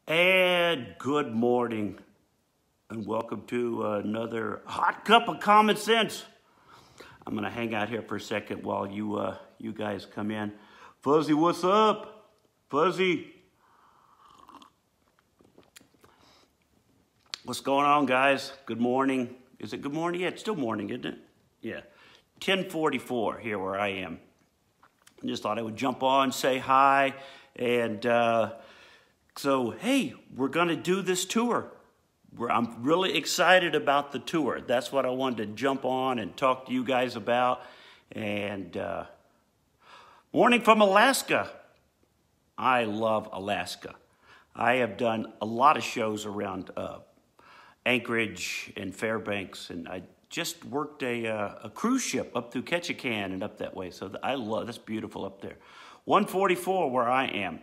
And good morning, and welcome to another hot cup of common sense. I'm gonna hang out here for a second while you guys come in. Fuzzy, what's up? Fuzzy, what's going on, guys? Good morning. Is it good morning? Yeah, it's still morning, isn't it? Yeah, 10:44 here where I am. I just thought I would jump on, say hi, and so, hey, we're going to do this tour. I'm really excited about the tour. That's what I wanted to jump on and talk to you guys about. And morning from Alaska. I love Alaska. I have done a lot of shows around Anchorage and Fairbanks, and I just worked a cruise ship up through Ketchikan and up that way. So I love, that's beautiful up there. 144 where I am.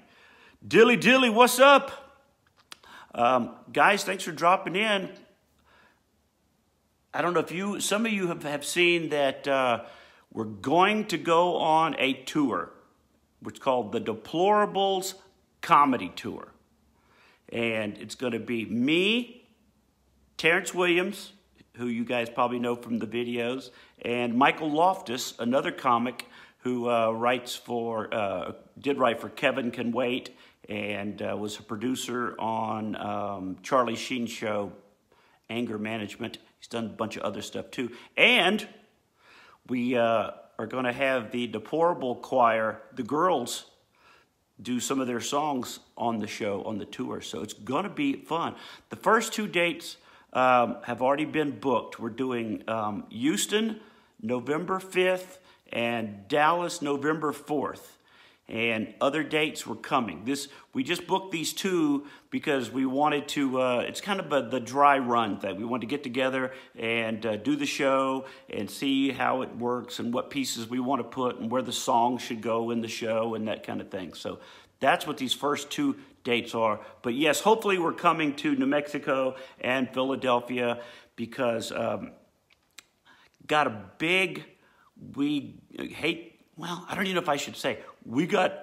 Dilly, what's up? Guys, thanks for dropping in. I don't know if some of you have seen that we're going to go on a tour, which is called the Deplorables Comedy Tour. And it's going to be me, Terrence Williams, who you guys probably know from the videos, and Michael Loftus, another comic who did write for Kevin Can Wait, and was a producer on Charlie Sheen's show, Anger Management. He's done a bunch of other stuff too. And we are going to have the Deplorable Choir, the girls, do some of their songs on the show, on the tour. So it's going to be fun. The first two dates have already been booked. We're doing Houston, November 5th, and Dallas, November 4th. And other dates were coming. We just booked these two because we wanted to, it's kind of the dry run thing. We wanted to get together and do the show and see how it works and what pieces we want to put and where the songs should go in the show and that kind of thing. So that's what these first two dates are. But yes, hopefully we're coming to New Mexico and Philadelphia because got a big, well, I don't even know if I should say, we got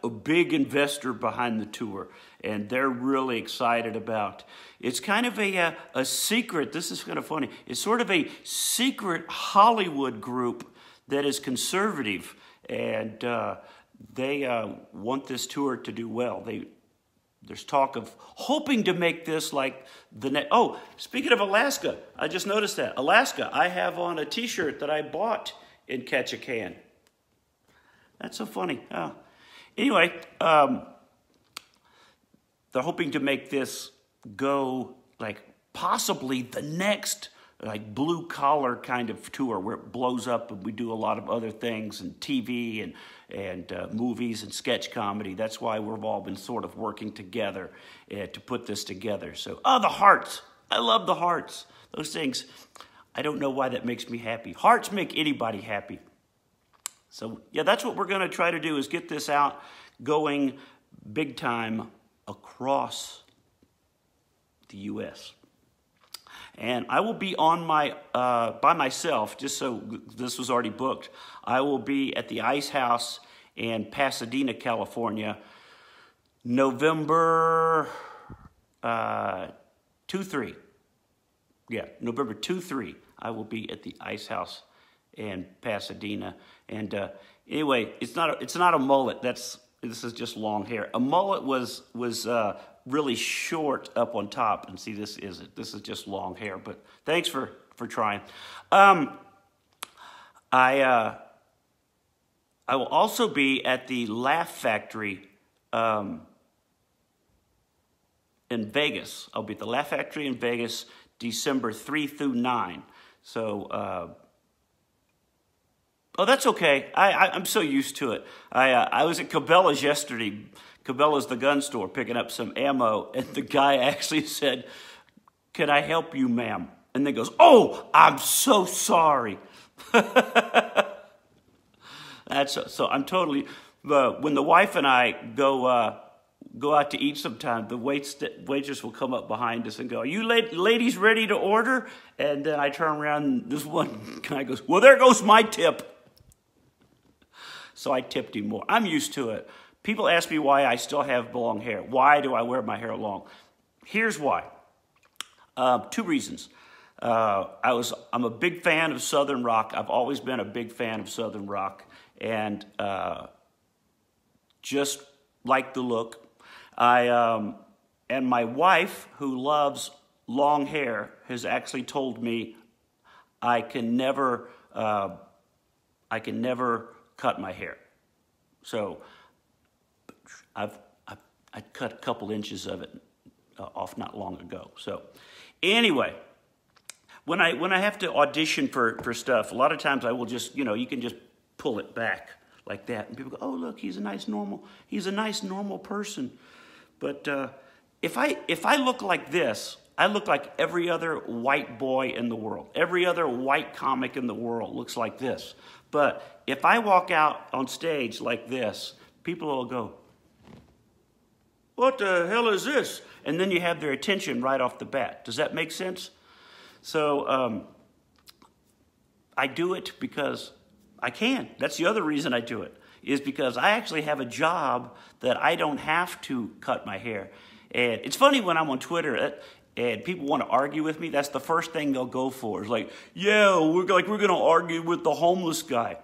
a big investor behind the tour, and they're really excited about. It's kind of a secret. This is kind of funny. It's sort of a secret Hollywood group that is conservative, and they want this tour to do well. There's talk of hoping to make this like the next. Oh, speaking of Alaska, I just noticed that Alaska. I have on a T-shirt that I bought in Ketchikan. That's so funny. Oh. Anyway, they're hoping to make this go like possibly the next like blue collar kind of tour where it blows up and we do a lot of other things and TV and movies and sketch comedy. That's why we've all been sort of working together to put this together. So, the hearts. I love the hearts. Those things, I don't know why that makes me happy. Hearts make anybody happy. So, yeah, that's what we're going to try to do is get this out going big time across the U.S. And I will be on by myself, just so this was already booked. I will be at the Ice House in Pasadena, California, November 2-3. Yeah, November 2-3. I will be at the Ice House in Pasadena. And anyway, it's not a mullet. This is just long hair. A mullet was really short up on top, and see, this isn't. This is just long hair. But thanks for trying. I will also be at the Laugh Factory in Vegas. I'll be at the Laugh Factory in Vegas, December 3 through 9. So. Oh, that's okay. I'm so used to it. I was at Cabela's yesterday. Cabela's the gun store, picking up some ammo, and the guy actually said, "Can I help you, ma'am?" And then goes, "Oh, I'm so sorry." So I'm totally. When the wife and I go out to eat sometime, the waitress will come up behind us and go, "Are you ladies ready to order?" And then I turn around, and this one guy goes, "Well, there goes my tip." So I tipped him more. I'm used to it. People ask me why I still have long hair. Why do I wear my hair long? Here's why. 2 reasons. I'm a big fan of Southern rock. I've always been a big fan of Southern rock, and just like the look. And my wife, who loves long hair, has actually told me I can never cut my hair. So I cut a couple inches of it off not long ago. So anyway, when I have to audition for stuff, a lot of times I will just, you can just pull it back like that, and people go, "Oh, look, he's a nice normal person." But if I look like this, I look like every other white boy in the world. Every other white comic in the world looks like this. But if I walk out on stage like this, people will go, "What the hell is this?" And then you have their attention right off the bat. Does that make sense? So I do it because I can. That's the other reason I do it, is because I actually have a job that I don't have to cut my hair. And it's funny when I'm on Twitter and people want to argue with me, that's the first thing they'll go for. It's like, "Yeah, we're going to argue with the homeless guy."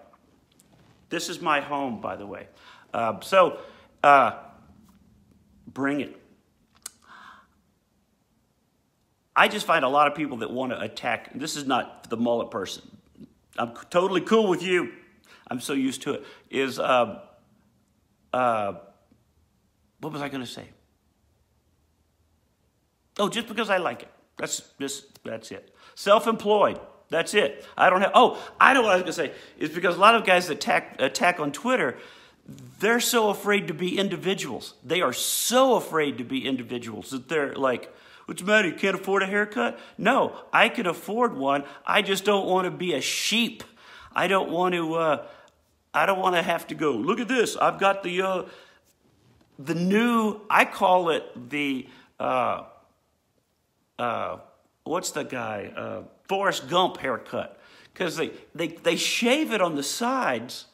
This is my home, by the way. Bring it. I just find a lot of people that want to attack. This is not the mullet person. I'm totally cool with you. I'm so used to it. What was I going to say? Oh, just because I like it. That's it. Self-employed. That's it. I don't have. Oh, I know what I was going to say. Is because a lot of guys that attack on Twitter, they're so afraid to be individuals. They are so afraid to be individuals that they're like, "What's the matter? You can't afford a haircut?" No, I can afford one. I just don't want to be a sheep. I don't want to have to go, "Look at this. I've got the new," I call it the, what's the guy? Forrest Gump haircut. Because they shave it on the sides,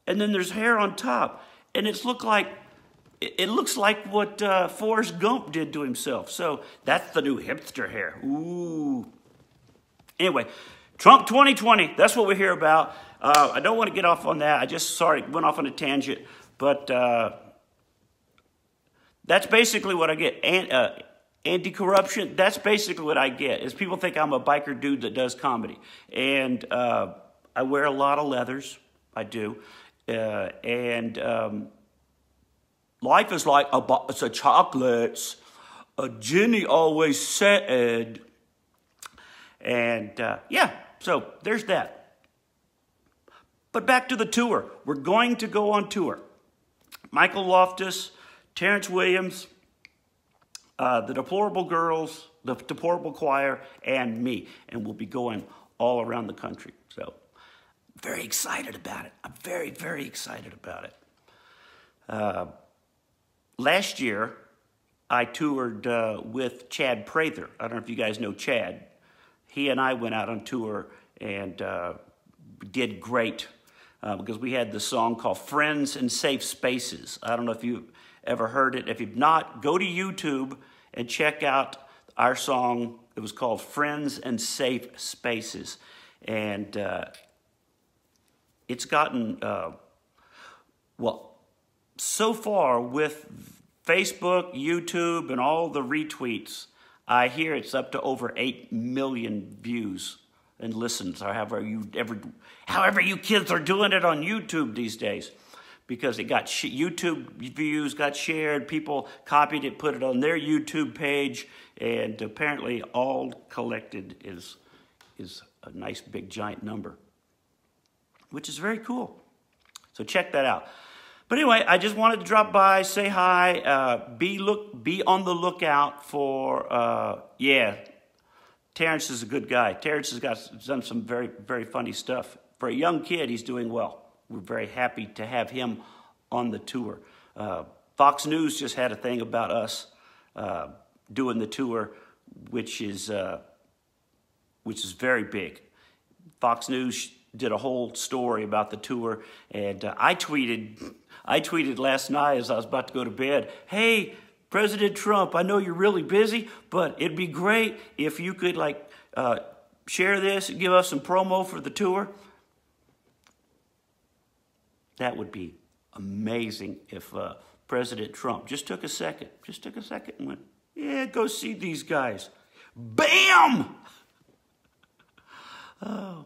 and then there's hair on top. And it looks like what Forrest Gump did to himself. So that's the new hipster hair. Ooh. Anyway, Trump 2020, that's what we're here about. I don't want to get off on that. Went off on a tangent. But that's basically what I get. Anti-corruption, that's basically what I get, is people think I'm a biker dude that does comedy. And I wear a lot of leathers. I do. Life is like a box of chocolates. Jenny always said. And yeah, so there's that. But back to the tour. We're going to go on tour. Michael Loftus, Terrence Williams, the Deplorable Girls, the Deplorable Choir, and me. And we'll be going all around the country. So very excited about it. I'm very, very excited about it. Last year, I toured with Chad Prather. I don't know if you guys know Chad. He and I went out on tour and did great because we had this song called Friends and Safe Spaces. I don't know if you've ever heard it. If you've not, go to YouTube and check out our song. It was called Friends and Safe Spaces. And it's gotten, so far with Facebook, YouTube, and all the retweets, I hear it's up to over 8 million views and listens, or however you kids are doing it on YouTube these days. Because it got YouTube views got shared, people copied it, put it on their YouTube page, and apparently all collected is a nice big giant number, which is very cool. So check that out. But anyway, I just wanted to drop by, say hi, be on the lookout for, Terrence is a good guy. Terrence has done some very, very funny stuff. For a young kid, he's doing well. We're very happy to have him on the tour. Fox News just had a thing about us doing the tour, which is very big. Fox News did a whole story about the tour, and I tweeted last night as I was about to go to bed, hey, President Trump, I know you're really busy, but it'd be great if you could share this and give us some promo for the tour. That would be amazing if President Trump just took a second and went, yeah, go see these guys. Bam! Oh.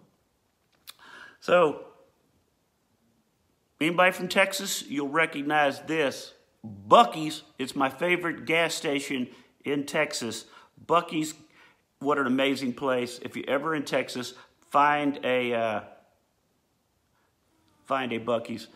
So, anybody from Texas, you'll recognize this. Buc-ee's, it's my favorite gas station in Texas. Buc-ee's, what an amazing place. If you're ever in Texas, find a Buc-ee's.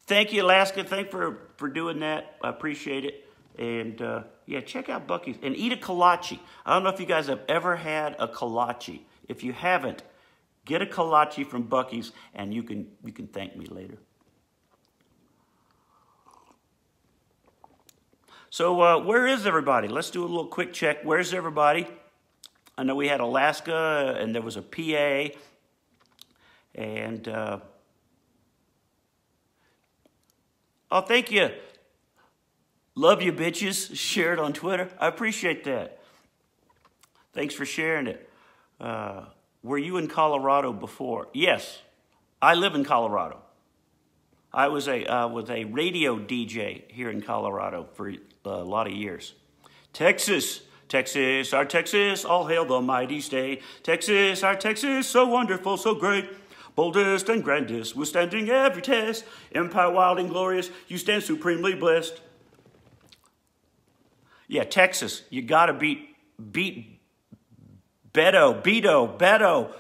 Thank you, Alaska. Thanks for doing that. I appreciate it. And yeah, check out Buc-ee's and eat a kolache. I don't know if you guys have ever had a kolache. If you haven't, get a kolache from Buc-ee's, and you can thank me later. So where is everybody? Let's do a little quick check. Where's everybody? I know we had Alaska, and there was a PA, and oh, thank you. Love you, bitches. Share it on Twitter. I appreciate that. Thanks for sharing it. Were you in Colorado before? Yes, I live in Colorado. I was a radio DJ here in Colorado for a lot of years. Texas, Texas, our Texas, all hail the mighty state. Texas, our Texas, so wonderful, so great. Boldest and grandest, withstanding every test. Empire wild and glorious, you stand supremely blessed. Yeah, Texas, you gotta beat Beto,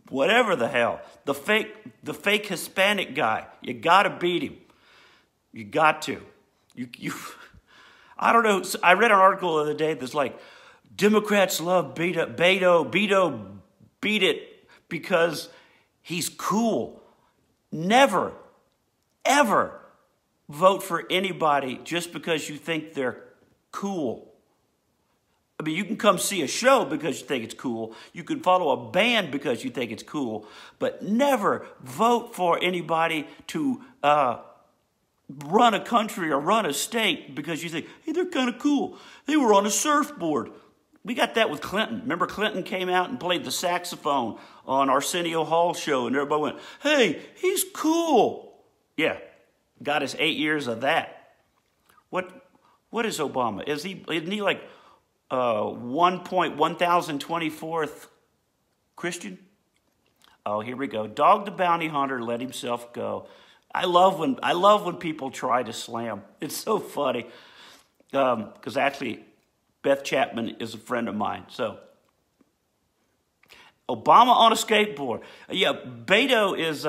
whatever the hell. The fake Hispanic guy. You gotta beat him. You got to. I don't know. I read an article the other day that's like, Democrats love Beto, beat it because he's cool. Never, ever vote for anybody just because you think they're cool. I mean, you can come see a show because you think it's cool. You can follow a band because you think it's cool. But never vote for anybody to run a country or run a state because you think, hey, they're kind of cool. They were on a surfboard. We got that with Clinton. Remember, Clinton came out and played the saxophone on Arsenio Hall's show, and everybody went, hey, he's cool. Yeah, got us 8 years of that. What is Obama? Isn't he like 1024th Christian? Oh, here we go. Dog the bounty hunter let himself go. I love when people try to slam. It's so funny. Because actually, Beth Chapman is a friend of mine. So, Obama on a skateboard. Yeah, Beto is,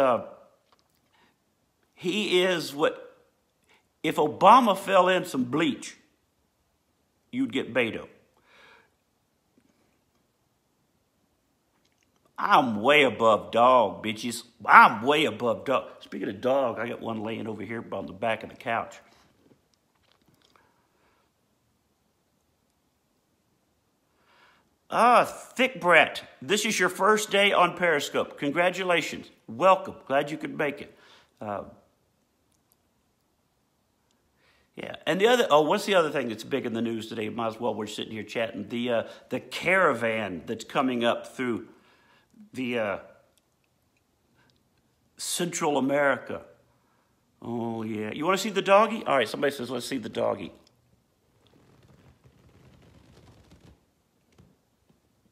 he is what, if Obama fell in some bleach, you'd get Beto. I'm way above dog, bitches. I'm way above dog. Speaking of dog, I got one laying over here on the back of the couch. Thick Brat, this is your first day on Periscope. Congratulations. Welcome. Glad you could make it. Yeah, and what's the other thing that's big in the news today? Might as well, we're sitting here chatting. The caravan that's coming up through the Central America. Oh, yeah. You want to see the doggy? All right, somebody says, let's see the doggy.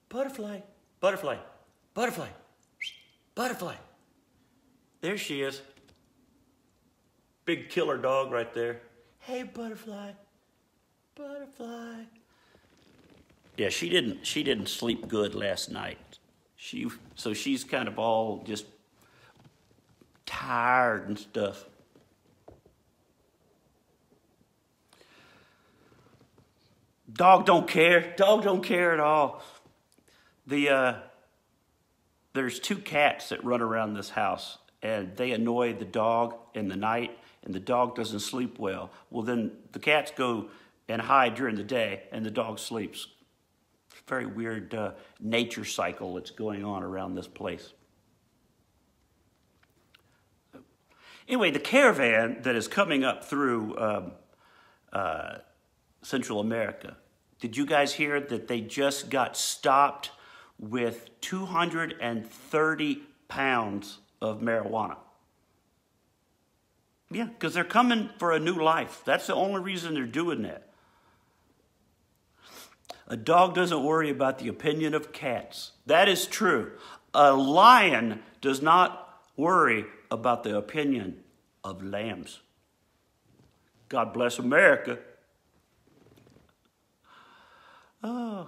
Butterfly, butterfly, butterfly, butterfly. There she is. Big killer dog right there. Hey, butterfly, butterfly. Yeah, she didn't sleep good last night. So she's kind of all just tired and stuff. Dog don't care. Dog don't care at all. There's two cats that run around this house, and they annoy the dog in the night, and the dog doesn't sleep well. Well, then the cats go and hide during the day, and the dog sleeps. Very weird nature cycle that's going on around this place. Anyway, the caravan that is coming up through Central America, did you guys hear that they just got stopped with 230 pounds of marijuana? Yeah, because they're coming for a new life. That's the only reason they're doing that. A dog doesn't worry about the opinion of cats. That is true. A lion does not worry about the opinion of lambs. God bless America. Oh.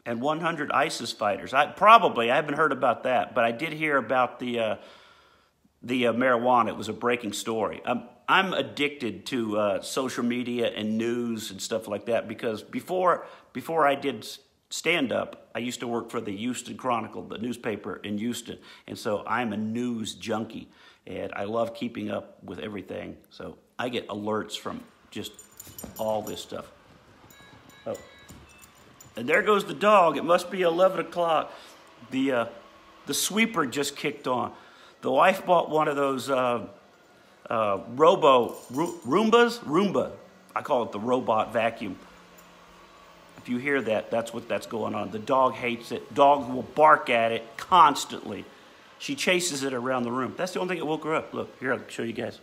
And 100 ISIS fighters. I haven't heard about that, but I did hear about the marijuana. It was a breaking story. I'm addicted to social media and news and stuff like that because before I did stand-up, I used to work for the Houston Chronicle, the newspaper in Houston, and so I'm a news junkie, and I love keeping up with everything. So I get alerts from just all this stuff. Oh, and there goes the dog. It must be 11 o'clock. The sweeper just kicked on. The wife bought one of those Roomba. I call it the robot vacuum. If you hear that, that's what's going on. The dog hates it. Dog will bark at it constantly. She chases it around the room. That's the only thing that woke her up. Look, here, I'll show you guys.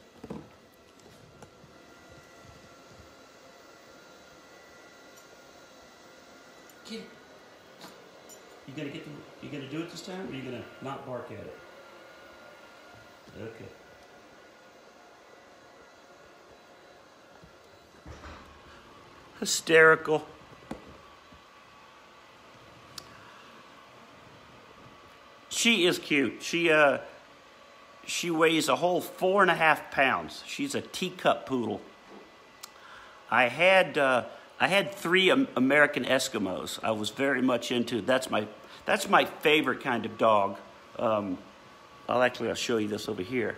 Get it. You gonna do it this time, or are you gonna not bark at it? Okay. Hysterical. She is cute. She weighs a whole 4.5 pounds. She's a teacup poodle. I had 3 American Eskimos. I was very much into. That's my favorite kind of dog. I'll show you this over here.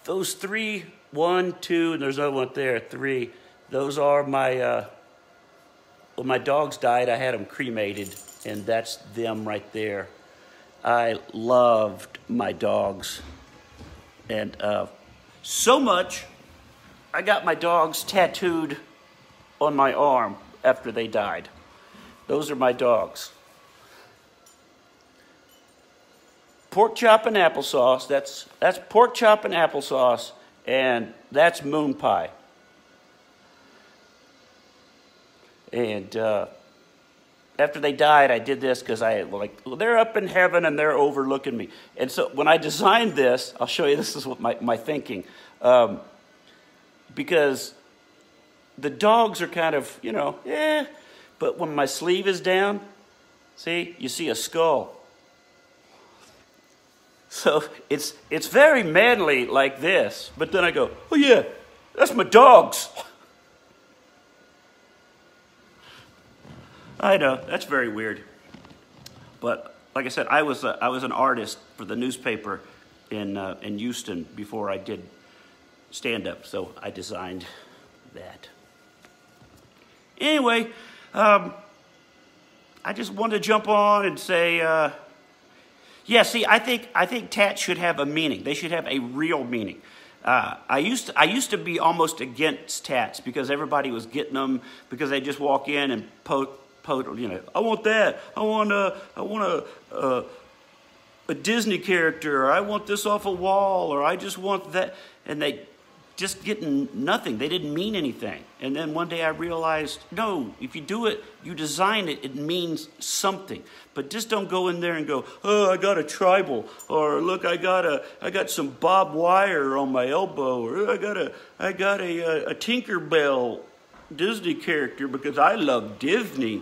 Those 3, 1, 2, and there's another one there, 3. Those are my, when my dogs died, I had them cremated, and that's them right there. I loved my dogs. And so much, I got my dogs tattooed on my arm after they died. Those are my dogs. Pork chop and applesauce. That's pork chop and applesauce, and that's moon pie. And after they died, I did this because they're up in heaven and they're overlooking me. And so when I designed this, I'll show you. This is what my thinking, because the dogs are kind of but when my sleeve is down, see, you see a skull. So it's very manly like this, but then I go, oh yeah, that's my dogs. I know, that's very weird. But like I said, I was an artist for the newspaper in Houston before I did stand-up, so I designed that. Anyway, I just wanted to jump on and say, yeah, see, I think tats should have a meaning. They should have a real meaning. I used to be almost against tats because everybody was getting them because they just walk in and I want that. I want a Disney character. Or I want this off a wall, or I just want that, and they just getting nothing. They didn't mean anything. And then one day I realized, no, if you do it, you design it, it means something. But just don't go in there and go, oh, I got a tribal, or look, I got some barbed wire on my elbow, or I got a Tinkerbell Disney character because I love Disney.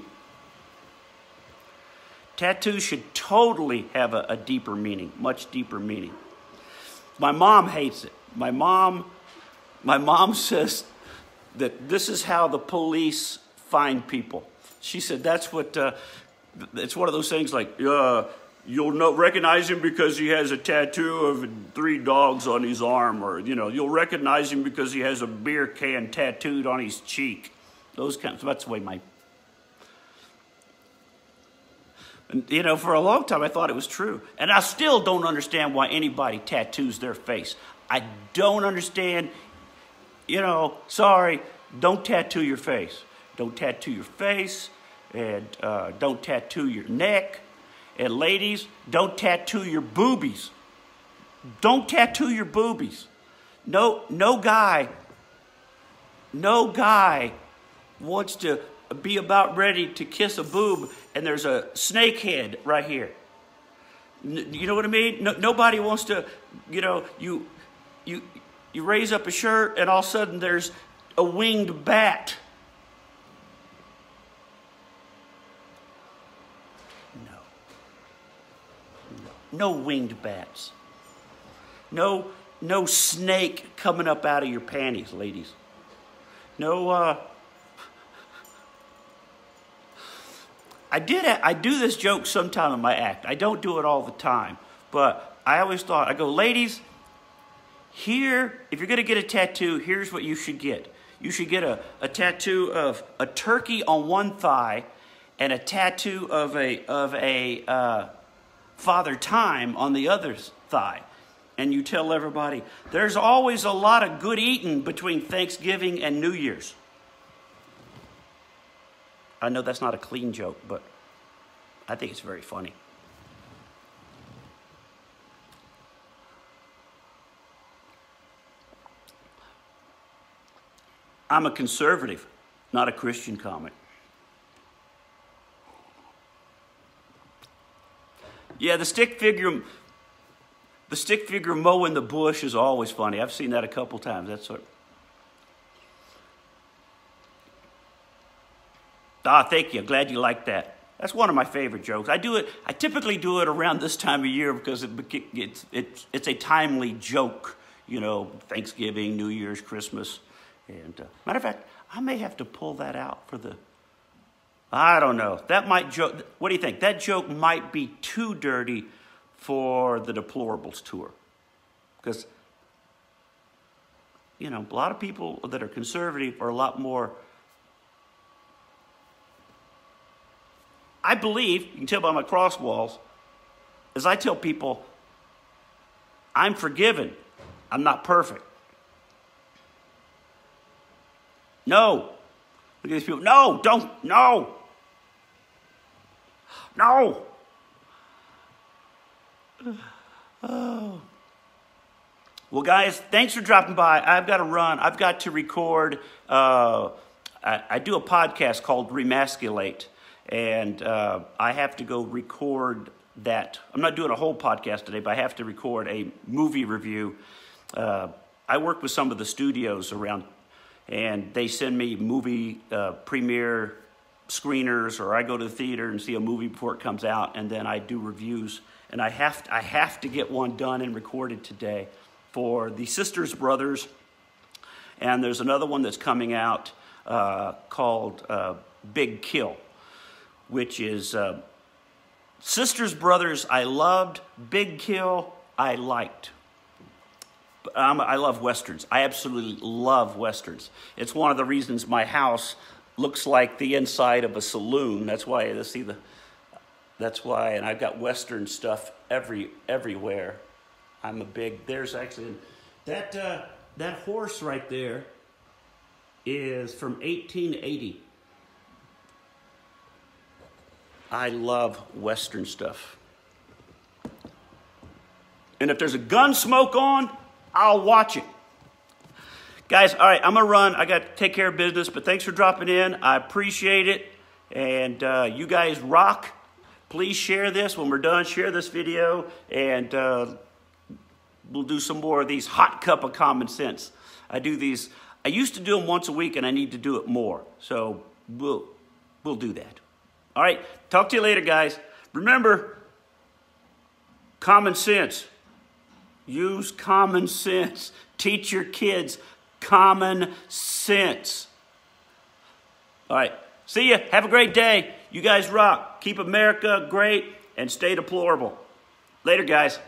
Tattoos should totally have a deeper meaning, much deeper meaning. My mom hates it. My mom says that this is how the police find people. She said that's what, it's one of those things like, you'll recognize him because he has a tattoo of 3 dogs on his arm, or, you'll recognize him because he has a beer can tattooed on his cheek. Those kinds, that's the way for a long time I thought it was true. And I still don't understand why anybody tattoos their face. I don't understand, sorry, don't tattoo your face. Don't tattoo your face, and don't tattoo your neck. And ladies, don't tattoo your boobies. Don't tattoo your boobies. No guy wants to be about ready to kiss a boob and there's a snake head right here. You know what I mean? Nobody wants to, you raise up a shirt and all of a sudden there's a winged bat. No winged bats. No snake coming up out of your panties, ladies. I do this joke sometime in my act. I don't do it all the time, but I always thought, I go, ladies, here, if you're going to get a tattoo, here's what you should get. You should get a tattoo of a turkey on one thigh and a tattoo of a Father Time on the other thigh. And you tell everybody, there's always a lot of good eating between Thanksgiving and New Year's. I know that's not a clean joke, but I think it's very funny. I'm a conservative, not a Christian comic. Yeah, the stick figure mowing the bush is always funny. I've seen that a couple times. Thank you. Glad you like that. That's one of my favorite jokes. I typically do it around this time of year because it's a timely joke. Thanksgiving, New Year's, Christmas. And matter of fact, I may have to pull that out for I don't know. What do you think? That joke might be too dirty for the Deplorables tour. Because, a lot of people that are conservative are a lot more. I believe, you can tell by my cross walls, as I tell people, I'm forgiven. I'm not perfect. No. Look at these people. No, don't. No. No. Oh. Well, guys, thanks for dropping by. I've got to run. I've got to record. I do a podcast called Remasculate, and I have to go record that. I'm not doing a whole podcast today, but I have to record a movie review. I work with some of the studios around, and they send me movie premiere screeners, or I go to the theater and see a movie before it comes out, and then I do reviews. And I have to get one done and recorded today for the Sisters Brothers. And there's another one that's coming out called Big Kill, which is Sisters Brothers I loved, Big Kill I liked. I love Westerns. I absolutely love Westerns. It's one of the reasons my house looks like the inside of a saloon. That's why, and I've got Western stuff everywhere. I'm a big, there's actually, that horse right there is from 1880. I love Western stuff. And if there's a gun smoke on, I'll watch it. Guys, all right, I'm going to run. I got to take care of business, but thanks for dropping in. I appreciate it. And you guys rock. Please share this when we're done. Share this video, and we'll do some more of these hot cup of common sense. I do these. I used to do them once a week, and I need to do it more. So we'll do that. All right, talk to you later, guys. Remember, common sense. Use common sense. Teach your kids common sense. All right, see ya. Have a great day. You guys rock. Keep America great, and stay deplorable. Later, guys.